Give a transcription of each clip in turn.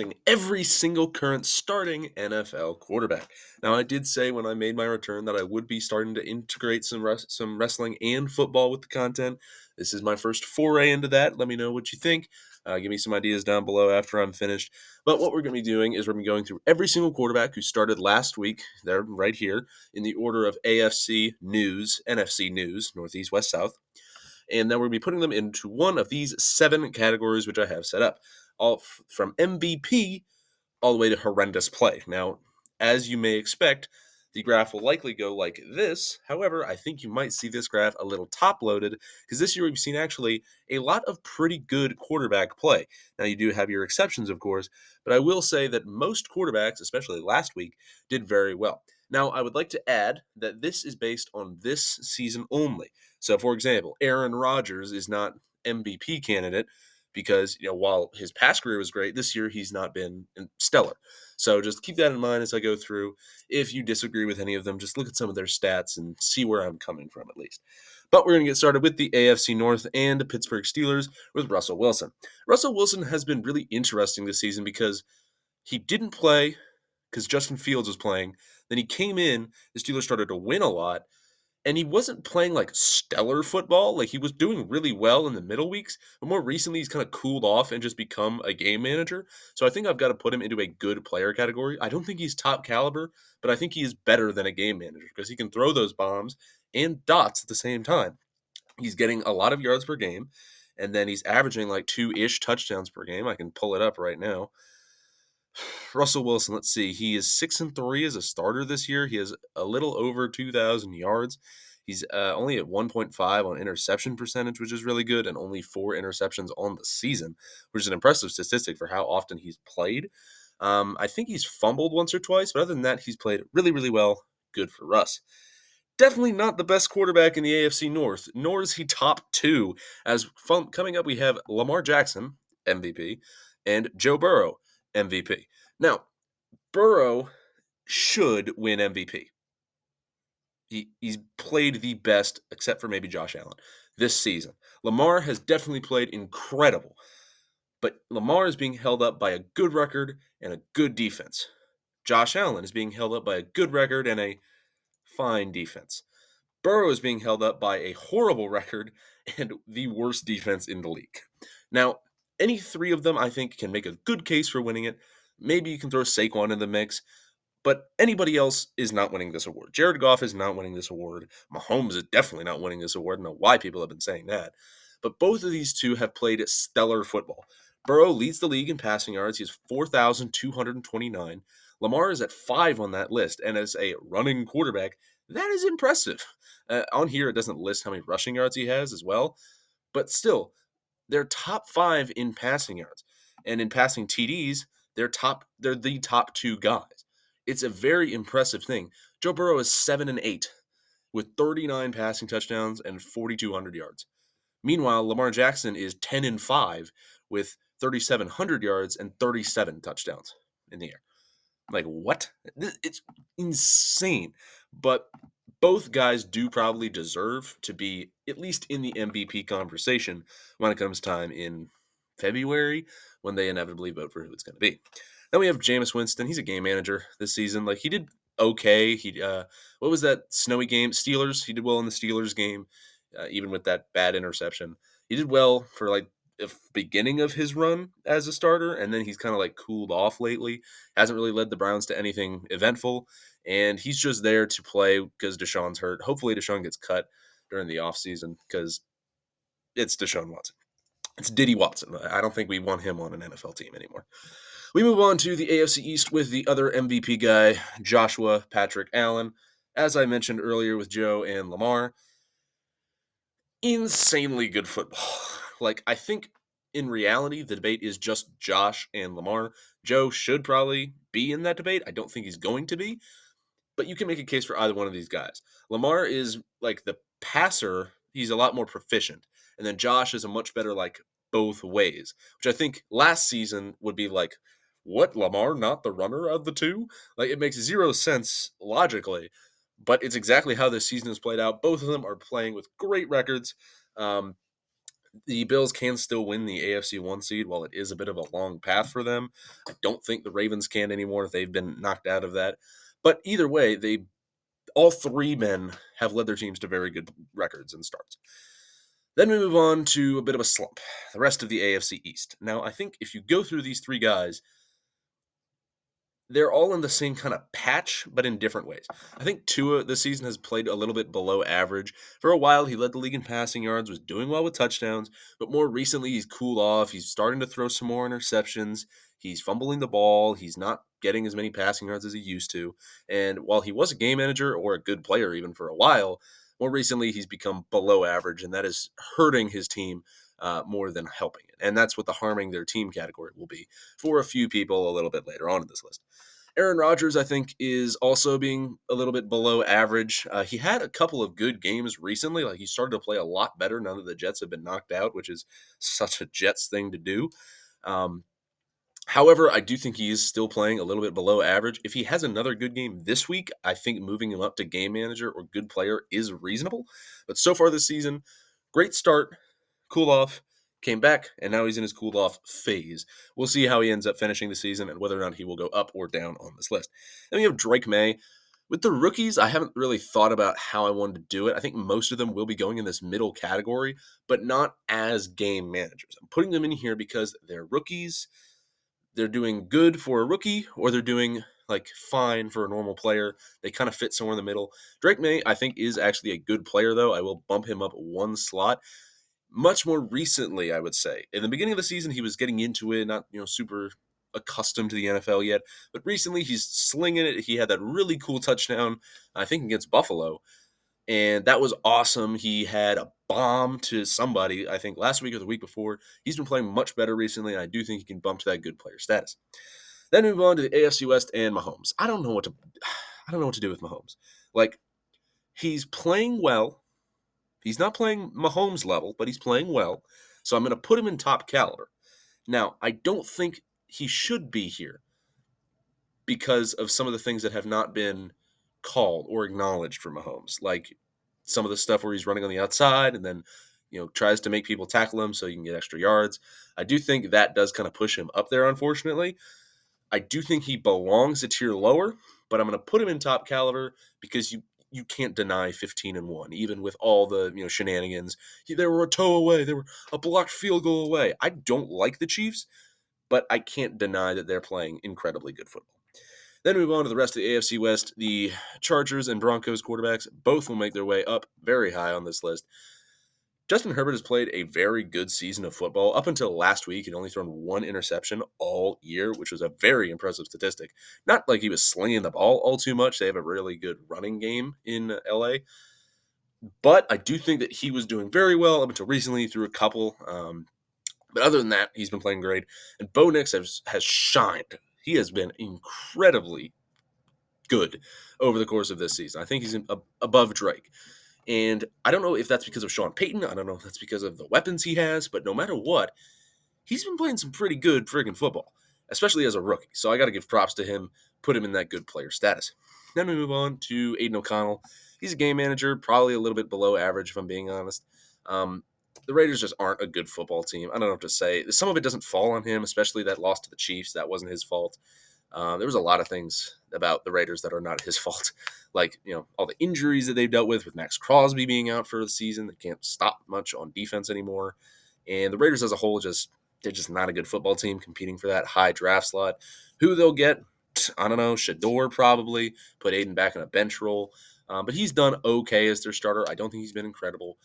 listing every single current starting NFL quarterback. Now, I did say when I made my return that I would be starting to integrate some wrestling and football with the content. This is my first foray into that. Let me know what you think. Give me some ideas down below after I'm finished. But what we're going to be doing is we're going to be going through every single quarterback who started last week. They're right here in the order of AFC News, NFC News, North, East, West, South. And then we're going to be putting them into one of these 7 categories, which I have set up, all from MVP all the way to horrendous play. Now, as you may expect, the graph will likely go like this. However, I think you might see this graph a little top-loaded because this year we've seen actually a lot of pretty good quarterback play. Now, you do have your exceptions, of course, but I will say that most quarterbacks, especially last week, did very well. Now, I would like to add that this is based on this season only. So, for example, Aaron Rodgers is not MVP candidate because, while his past career was great, this year he's not been stellar. So just keep that in mind as I go through. If you disagree with any of them, just look at some of their stats and see where I'm coming from at least. But we're going to get started with the AFC North and the Pittsburgh Steelers with Russell Wilson. Russell Wilson has been really interesting this season because he didn't play because Justin Fields was playing. Then he came in, the Steelers started to win a lot, and he wasn't playing like stellar football. Like he was doing really well in the middle weeks, but more recently he's kind of cooled off and just become a game manager. So I think I've got to put him into a good player category. I don't think he's top caliber, but I think he is better than a game manager because he can throw those bombs and dots at the same time. He's getting a lot of yards per game, and then he's averaging like 2-ish touchdowns per game. I can pull it up right now. Russell Wilson, let's see. He is 6-3 as a starter this year. He has a little over 2,000 yards. He's only at 1.5 on interception percentage, which is really good, and only 4 interceptions on the season, which is an impressive statistic for how often he's played. I think he's fumbled once or twice, but other than that, he's played really, really well. Good for Russ. Definitely not the best quarterback in the AFC North, nor is he top 2. Coming up, we have Lamar Jackson, MVP, and Joe Burrow, MVP. Now, Burrow should win MVP. He's played the best, except for maybe Josh Allen, this season. Lamar has definitely played incredible, but Lamar is being held up by a good record and a good defense. Josh Allen is being held up by a good record and a fine defense. Burrow is being held up by a horrible record and the worst defense in the league. Now, any 3 of them, I think, can make a good case for winning it. Maybe you can throw Saquon in the mix, but anybody else is not winning this award. Jared Goff is not winning this award. Mahomes is definitely not winning this award. I don't know why people have been saying that. But both of these two have played stellar football. Burrow leads the league in passing yards. He has 4,229. Lamar is at 5 on that list, and as a running quarterback, that is impressive. On here, it doesn't list how many rushing yards he has as well, but still, they're top 5 in passing yards, and in passing TDs, they're the top 2 guys. It's a very impressive thing. Joe Burrow is 7-8 with 39 passing touchdowns and 4,200 yards. Meanwhile, Lamar Jackson is 10-5 with 3,700 yards and 37 touchdowns in the air. Like, what? It's insane. But both guys do probably deserve to be at least in the MVP conversation when it comes time in February when they inevitably vote for who it's going to be. Then we have Jameis Winston. He's a game manager this season. Like, he did okay. What was that snowy game? Steelers. He did well in the Steelers game, even with that bad interception. He did well for like the beginning of his run as a starter, and then he's kind of like cooled off lately. Hasn't really led the Browns to anything eventful, and he's just there to play because Deshaun's hurt. Hopefully Deshaun gets cut during the offseason because it's Deshaun Watson. It's Diddy Watson. I don't think we want him on an NFL team anymore. We move on to the AFC East with the other MVP guy, Joshua Patrick Allen. As I mentioned earlier with Joe and Lamar, insanely good football. Like, I think in reality, the debate is just Josh and Lamar. Joe should probably be in that debate. I don't think he's going to be, but you can make a case for either one of these guys. Lamar is like the passer. He's a lot more proficient. And then Josh is a much better, like, both ways, which I think last season would be like, what, Lamar, not the runner of the two? Like, it makes zero sense logically, but it's exactly how this season has played out. Both of them are playing with great records. The Bills can still win the AFC 1 seed while it is a bit of a long path for them. I don't think the Ravens can anymore. They've been knocked out of that. But either way, all three men have led their teams to very good records and starts. Then we move on to a bit of a slump, the rest of the AFC East. Now, I think if you go through these three guys, they're all in the same kind of patch, but in different ways. I think Tua this season has played a little bit below average. For a while, he led the league in passing yards, was doing well with touchdowns, but more recently, he's cooled off. He's starting to throw some more interceptions. He's fumbling the ball. He's not getting as many passing yards as he used to. And while he was a game manager or a good player even for a while, more recently, he's become below average, and that is hurting his team more than helping it. And that's what the harming their team category will be for a few people a little bit later on in this list. Aaron Rodgers, I think, is also being a little bit below average. He had a couple of good games recently. Like, he started to play a lot better now that the Jets have been knocked out, which is such a Jets thing to do. However, I do think he is still playing a little bit below average. If he has another good game this week, I think moving him up to game manager or good player is reasonable. But so far this season, great start, cool off, came back, and now he's in his cooled off phase. We'll see how he ends up finishing the season and whether or not he will go up or down on this list. Then we have Drake May. With the rookies, I haven't really thought about how I wanted to do it. I think most of them will be going in this middle category, but not as game managers. I'm putting them in here because they're rookies. They're doing good for a rookie, or they're doing like fine for a normal player. They kind of fit somewhere in the middle. Drake May, I think, is actually a good player, though. I will bump him up one slot. Much more recently, I would say. In the beginning of the season, he was getting into it, not super accustomed to the NFL yet. But recently, he's slinging it. He had that really cool touchdown, I think, against Buffalo. And that was awesome. He had a bomb to somebody, I think, last week or the week before. He's been playing much better recently, and I do think he can bump to that good player status. Then move on to the AFC West and Mahomes. I don't know what to do with Mahomes. Like, he's playing well. He's not playing Mahomes level, but he's playing well. So I'm going to put him in top caliber. Now, I don't think he should be here because of some of the things that have not been called or acknowledged for Mahomes, like some of the stuff where he's running on the outside and then tries to make people tackle him so you can get extra yards. I do think that does kind of push him up there, unfortunately. I do think he belongs a tier lower, but I'm going to put him in top caliber because you can't deny 15-1, even with all the shenanigans. They were a toe away, they were a blocked field goal away. I don't like the Chiefs, but I can't deny that they're playing incredibly good football. Then we move on to the rest of the AFC West. The Chargers and Broncos quarterbacks both will make their way up very high on this list. Justin Herbert has played a very good season of football. Up until last week, he'd only thrown one interception all year, which was a very impressive statistic. Not like he was slinging the ball all too much. They have a really good running game in LA. But I do think that he was doing very well up until recently. He threw a couple. But other than that, he's been playing great. And Bo Nix has shined. He has been incredibly good over the course of this season. I think he's above Drake. And I don't know if that's because of Sean Payton. I don't know if that's because of the weapons he has. But no matter what, he's been playing some pretty good friggin' football, especially as a rookie. So I got to give props to him, put him in that good player status. Then we move on to Aiden O'Connell. He's a game manager, probably a little bit below average, if I'm being honest. The Raiders just aren't a good football team. I don't know what to say. Some of it doesn't fall on him, especially that loss to the Chiefs. That wasn't his fault. There was a lot of things about the Raiders that are not his fault, like all the injuries that they've dealt with Max Crosby being out for the season. They can't stop much on defense anymore, and the Raiders as a whole they're just not a good football team competing for that high draft slot. Who they'll get, I don't know. Shador probably put Aiden back in a bench role, but he's done okay as their starter. I don't think he's been incredible.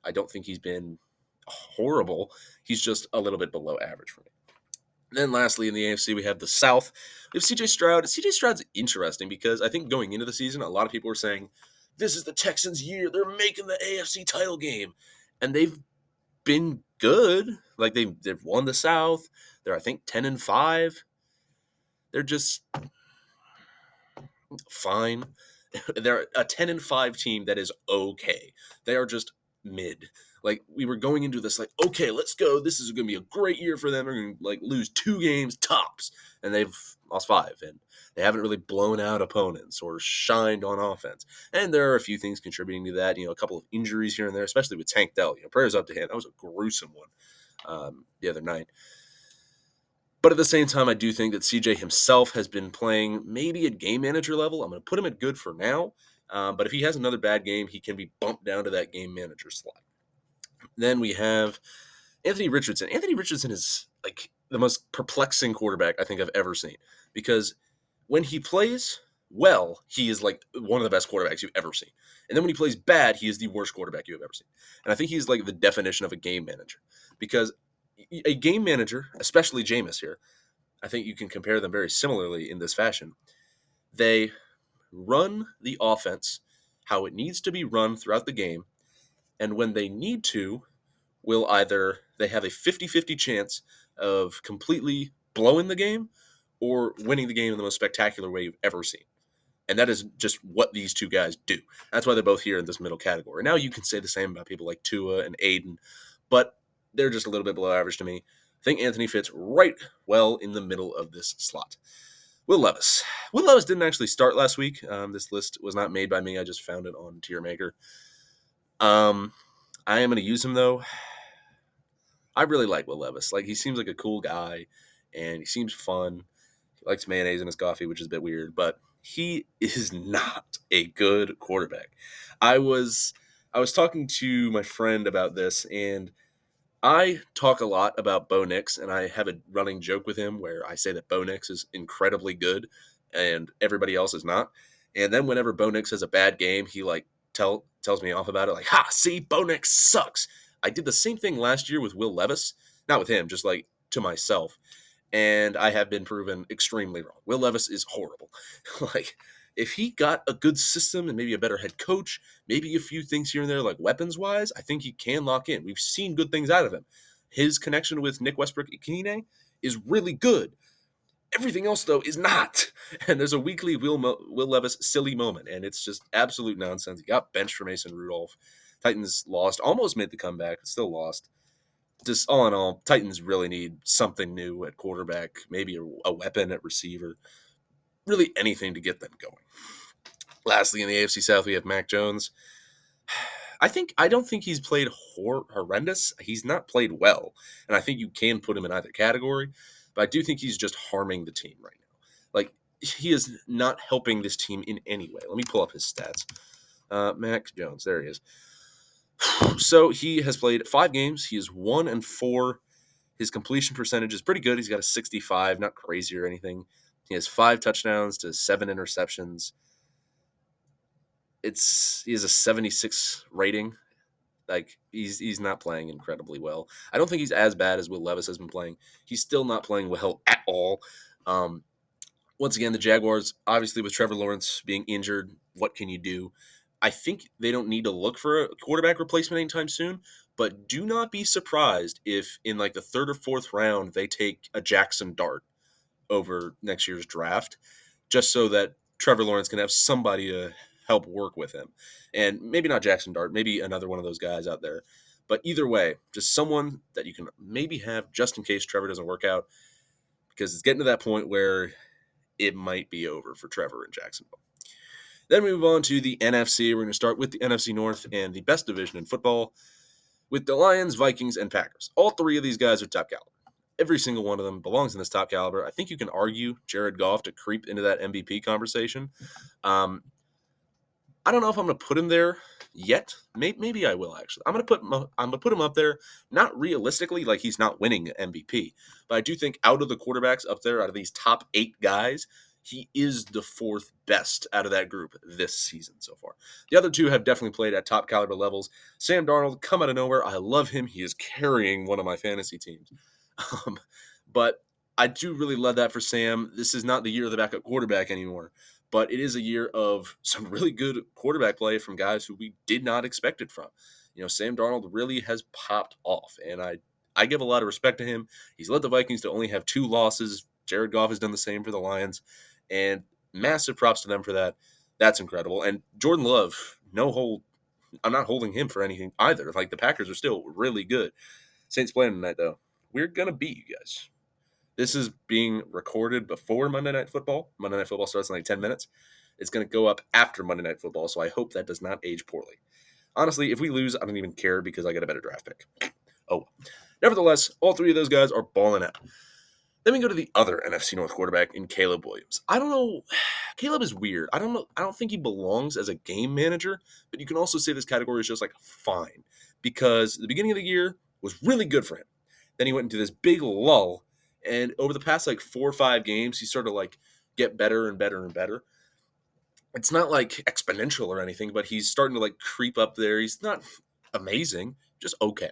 I don't think he's been horrible. He's just a little bit below average for me. And then lastly, in the AFC, we have the South. We have C.J. Stroud. C.J. Stroud's interesting because I think going into the season, a lot of people were saying, this is the Texans' year. They're making the AFC title game. And they've been good. Like, they've won the South. They're, I think, 10-5. They're just fine. They're a 10-5 team that is okay. They are just mid. Like, we were going into this like, okay, let's go. This is going to be a great year for them. They're going to like lose 2 games tops, and they've lost 5, and they haven't really blown out opponents or shined on offense. And there are a few things contributing to that. A couple of injuries here and there, especially with Tank Dell. Prayers up to him. That was a gruesome one the other night. But at the same time, I do think that CJ himself has been playing maybe at game manager level. I'm going to put him at good for now. But if he has another bad game, he can be bumped down to that game manager slot. Then we have Anthony Richardson. Anthony Richardson is like the most perplexing quarterback I think I've ever seen, because when he plays well, he is like one of the best quarterbacks you've ever seen. And then when he plays bad, he is the worst quarterback you've ever seen. And I think he's like the definition of a game manager, because a game manager, especially Jameis here, I think you can compare them very similarly in this fashion. They run the offense how it needs to be run throughout the game, and when they need to, will either they have a 50-50 chance of completely blowing the game or winning the game in the most spectacular way you've ever seen. And that is just what these two guys do. That's why they're both here in this middle category. Now you can say the same about people like Tua and Aiden, but they're just a little bit below average to me. I think Anthony fits right well in the middle of this slot. Will Levis. Will Levis didn't actually start last week. This list was not made by me. I just found it on Tier Maker. I am going to use him, though. I really like Will Levis. Like, he seems like a cool guy, and he seems fun. He likes mayonnaise in his coffee, which is a bit weird, but he is not a good quarterback. I was talking to my friend about this, and I talk a lot about Bo Nix, and I have a running joke with him where I say that Bo Nix is incredibly good and everybody else is not. And then whenever Bo Nix has a bad game, he like tells me off about it, like, "Ha, see, Bo Nix sucks." I did the same thing last year with Will Levis, not with him, just like to myself, and I have been proven extremely wrong. Will Levis is horrible. Like, if he got a good system and maybe a better head coach, maybe a few things here and there, like weapons-wise, I think he can lock in. We've seen good things out of him. His connection with Nick Westbrook-Ikine is really good. Everything else, though, is not. And there's a weekly Will Levis silly moment, and it's just absolute nonsense. He got benched for Mason Rudolph. Titans lost, almost made the comeback, still lost. Just all in all, Titans really need something new at quarterback, maybe a weapon at receiver, really anything to get them going. Lastly, in the AFC South, we have Mac Jones. I don't think he's played horrendous. He's not played well, and I think you can put him in either category, but I do think he's just harming the team right now. Like, he is not helping this team in any way. Let me pull up his stats. Mac Jones, there he is. So he has played 5 games. He is 1-4. His completion percentage is pretty good. He's got a 65, not crazy or anything. He has 5 touchdowns to 7 interceptions. He has a 76 rating. Like, he's not playing incredibly well. I don't think he's as bad as Will Levis has been playing. He's still not playing well at all. Once again, the Jaguars, obviously with Trevor Lawrence being injured, what can you do? I think they don't need to look for a quarterback replacement anytime soon, but do not be surprised if in like the 3rd or 4th round they take a Jackson Dart over next year's draft, just so that Trevor Lawrence can have somebody to help work with him. And maybe not Jackson Dart, maybe another one of those guys out there. But either way, just someone that you can maybe have just in case Trevor doesn't work out, because it's getting to that point where it might be over for Trevor in Jacksonville. Then we move on to the NFC. We're going to start with the NFC North and the best division in football with the Lions, Vikings, and Packers. All 3 of these guys are top caliber. Every single one of them belongs in this top caliber. I think you can argue Jared Goff to creep into that MVP conversation. I don't know if I'm going to put him there yet. Maybe I will, actually. I'm going to put him up there, not realistically, like he's not winning MVP, but I do think out of the quarterbacks up there, out of these top 8 guys, he is the 4th best out of that group this season so far. The other 2 have definitely played at top caliber levels. Sam Darnold, come out of nowhere. I love him. He is carrying one of my fantasy teams. But I do really love that for Sam. This is not the year of the backup quarterback anymore, but it is a year of some really good quarterback play from guys who we did not expect it from. Sam Darnold really has popped off, and I give a lot of respect to him. He's led the Vikings to only have 2 losses. Jared Goff has done the same for the Lions, and massive props to them for that. That's incredible. And Jordan Love, no I'm not holding him for anything either. Like, the Packers are still really good. Saints playing tonight, though. We're going to beat you guys. This is being recorded before Monday Night Football. Monday Night Football starts in like 10 minutes. It's going to go up after Monday Night Football, so I hope that does not age poorly. Honestly, if we lose, I don't even care because I get a better draft pick. Oh, nevertheless, all three of those guys are balling out. Then we go to the other NFC North quarterback in Caleb Williams. I don't know. Caleb is weird. I don't know. I don't think he belongs as a game manager, but you can also say this category is just like fine because the beginning of the year was really good for him. Then he went into this big lull, and over the past like 4 or 5 games, he started to like get better and better and better. It's not like exponential or anything, but he's starting to like creep up there. He's not amazing, just okay.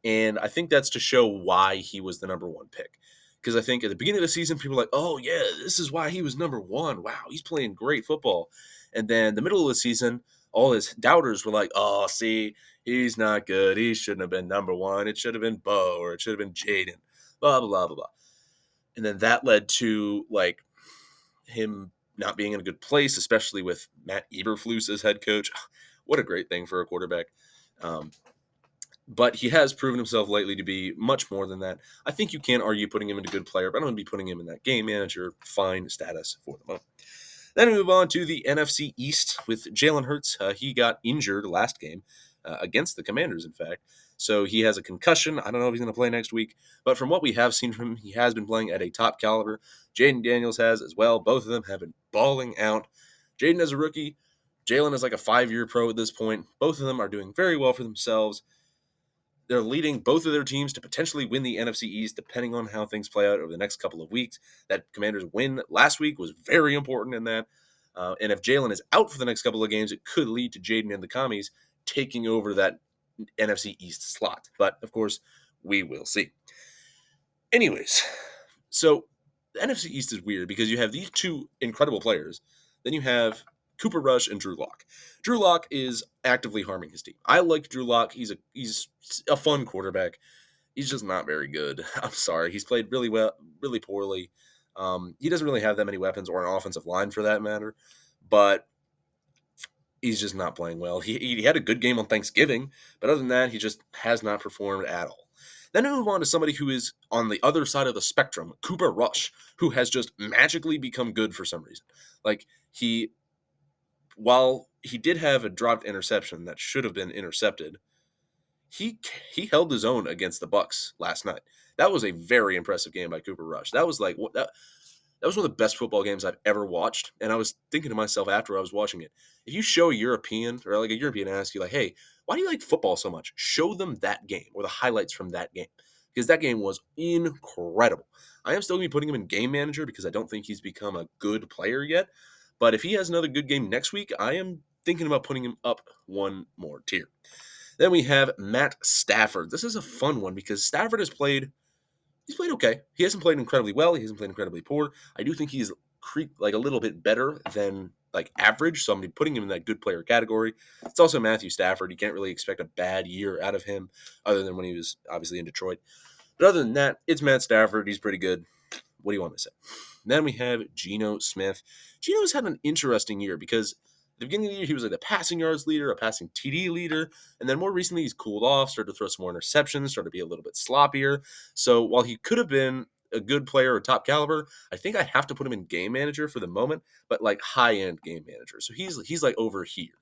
And I think that's to show why he was the number 1 pick. Because I think at the beginning of the season, people were like, oh, yeah, this is why he was number 1. Wow, he's playing great football. And then the middle of the season, all his doubters were like, oh, see, he's not good. He shouldn't have been number 1. It should have been Bo or it should have been Jaden, blah, blah, blah, blah, blah. And then that led to like him not being in a good place, especially with Matt Eberflus as head coach. What a great thing for a quarterback. But he has proven himself lately to be much more than that. I think you can argue putting him in a good player, but I'm going to be putting him in that game manager fine status for the moment. Then we move on to the NFC East with Jalen Hurts. He got injured last game against the Commanders, in fact. So he has a concussion. I don't know if he's going to play next week. But from what we have seen from him, he has been playing at a top caliber. Jaden Daniels has as well. Both of them have been balling out. Jaden is a rookie. Jalen is like a 5-year pro at this point. Both of them are doing very well for themselves. They're leading both of their teams to potentially win the NFC East, depending on how things play out over the next couple of weeks. That Commanders win last week was very important in that. And if Jalen is out for the next couple of games, it could lead to Jaden and the Commies taking over that NFC East slot. But, of course, we will see. Anyways, so the NFC East is weird because you have these 2 incredible players. Then you have Cooper Rush and Drew Lock. Drew Lock is actively harming his team. I like Drew Lock. He's a fun quarterback. He's just not very good. I'm sorry. He's played really well, really poorly. He doesn't really have that many weapons or an offensive line for that matter, but he's just not playing well. He had a good game on Thanksgiving, but other than that, he just has not performed at all. Then we move on to somebody who is on the other side of the spectrum, Cooper Rush, who has just magically become good for some reason. Like, while he did have a dropped interception that should have been intercepted, he held his own against the Bucs last night. That was a very impressive game by Cooper Rush. That was like that was one of the best football games I've ever watched. And I was thinking to myself after I was watching it, if you show a European or like a European asks you like, hey, why do you like football so much? Show them that game or the highlights from that game because that game was incredible. I am still going to be putting him in game manager because I don't think he's become a good player yet. But if he has another good game next week, I am thinking about putting him up one more tier. Then we have Matt Stafford. This is a fun one because Stafford he's played okay. He hasn't played incredibly well. He hasn't played incredibly poor. I do think he's like a little bit better than like average, so I'm putting him in that good player category. It's also Matthew Stafford. You can't really expect a bad year out of him other than when he was obviously in Detroit. But other than that, it's Matt Stafford. He's pretty good. What do you want me to say? Then we have Geno Smith. Geno's had an interesting year because at the beginning of the year, he was like the passing yards leader, a passing TD leader, and then more recently he's cooled off, started to throw some more interceptions, started to be a little bit sloppier. So while he could have been a good player or top caliber, I think I have to put him in game manager for the moment, but like high-end game manager. So he's like over here.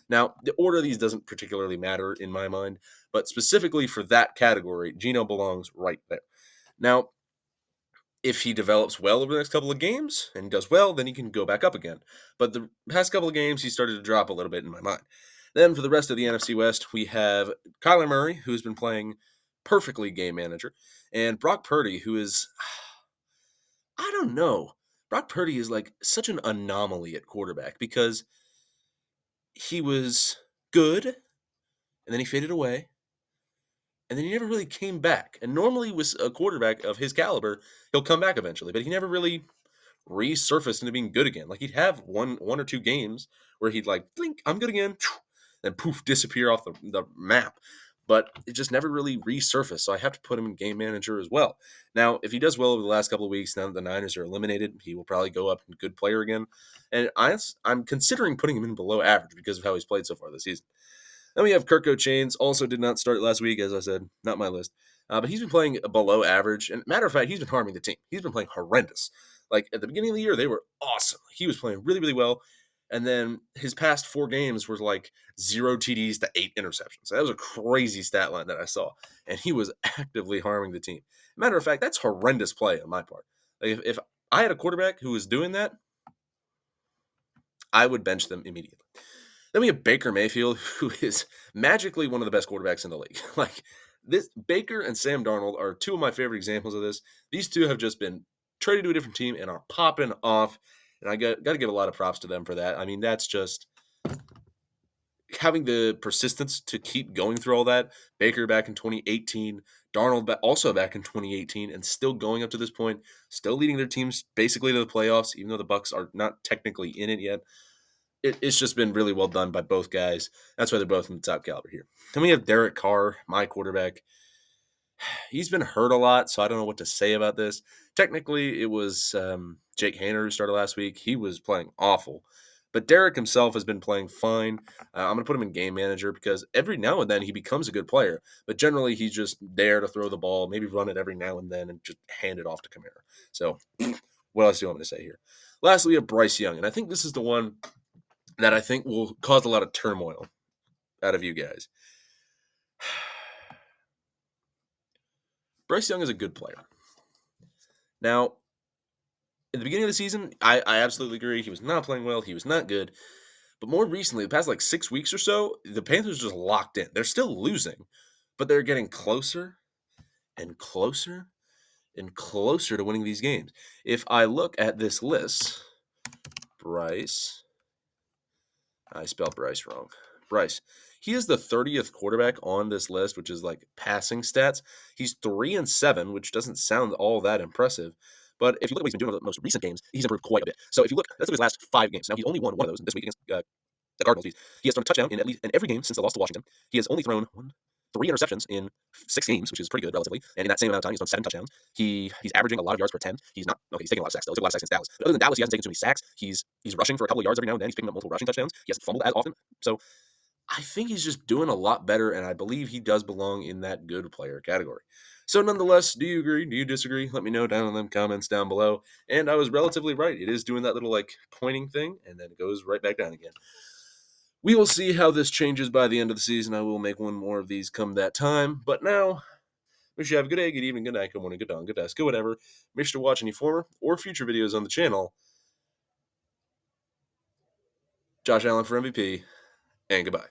Now, the order of these doesn't particularly matter in my mind, but specifically for that category, Geno belongs right there. Now, if he develops well over the next couple of games and does well, then he can go back up again. But the past couple of games, he started to drop a little bit in my mind. Then for the rest of the NFC West, we have Kyler Murray, who's been playing perfectly game manager, and Brock Purdy, who is, I don't know. Brock Purdy is like such an anomaly at quarterback because he was good, and then he faded away, and then he never really came back. And normally with a quarterback of his caliber, he'll come back eventually, but he never really resurfaced into being good again. Like he'd have one or two games where he'd like, blink, I'm good again, then poof, disappear off the map. But it just never really resurfaced, so I have to put him in game manager as well. Now, if he does well over the last couple of weeks, now that the Niners are eliminated, he will probably go up in good player again. And I'm considering putting him in below average because of how he's played so far this season. Then we have Kirko Chains, also did not start last week, as I said, not my list. But he's been playing below average. And matter of fact, he's been harming the team. He's been playing horrendous. Like at the beginning of the year, they were awesome. He was playing really, really well. And then his past 4 games were like 0 TDs to 8 interceptions. That was a crazy stat line that I saw. And he was actively harming the team. Matter of fact, that's horrendous play on my part. Like if I had a quarterback who was doing that, I would bench them immediately. Then we have Baker Mayfield, who is magically one of the best quarterbacks in the league. Like this, Baker and Sam Darnold are two of my favorite examples of this. These two have just been traded to a different team and are popping off. And I got to give a lot of props to them for that. I mean, that's just having the persistence to keep going through all that. Baker back in 2018, Darnold also back in 2018, and still going up to this point, still leading their teams basically to the playoffs, even though the Bucks are not technically in it yet. It's just been really well done by both guys. That's why they're both in the top caliber here. Then we have Derek Carr, my quarterback. He's been hurt a lot, so I don't know what to say about this. Technically, it was Jake Haener who started last week. He was playing awful. But Derek himself has been playing fine. I'm going to put him in game manager because every now and then he becomes a good player. But generally, he's just there to throw the ball, maybe run it every now and then, and just hand it off to Kamara. So what else do you want me to say here? Lastly, we have Bryce Young. And I think this is the one that I think will cause a lot of turmoil out of you guys. Bryce Young is a good player. Now, at the beginning of the season, I absolutely agree. He was not playing well. He was not good. But more recently, the past like 6 weeks or so, the Panthers just locked in. They're still losing, but they're getting closer and closer and closer to winning these games. If I look at this list, Bryce, I spelled Bryce wrong. Bryce, he is the 30th quarterback on this list, which is like passing stats. He's 3-7, which doesn't sound all that impressive. But if you look at what he's been doing over the most recent games, he's improved quite a bit. So if you look, let's look at his last 5 games. Now he's only won one of those this week against the Cardinals. He has thrown a touchdown in every game since the loss to Washington. He has only thrown 3 interceptions in 6 games, which is pretty good relatively. And in that same amount of time, he's thrown 7 touchdowns. He's averaging a lot of yards per attempt. He's taking a lot of sacks though. He took a lot of sacks against Dallas. But other than Dallas, he hasn't taken too many sacks. He's rushing for a couple of yards every now and then. He's picking up multiple rushing touchdowns. He hasn't fumbled as often. So I think he's just doing a lot better, and I believe he does belong in that good player category. So nonetheless, do you agree? Do you disagree? Let me know down in the comments down below. And I was relatively right. It is doing that little like pointing thing, and then it goes right back down again. We will see how this changes by the end of the season. I will make one more of these come that time. But now, wish you have a good day, good evening, good night, good morning, good dawn, good dusk, good whatever. Make sure to watch any former or future videos on the channel. Josh Allen for MVP, and goodbye.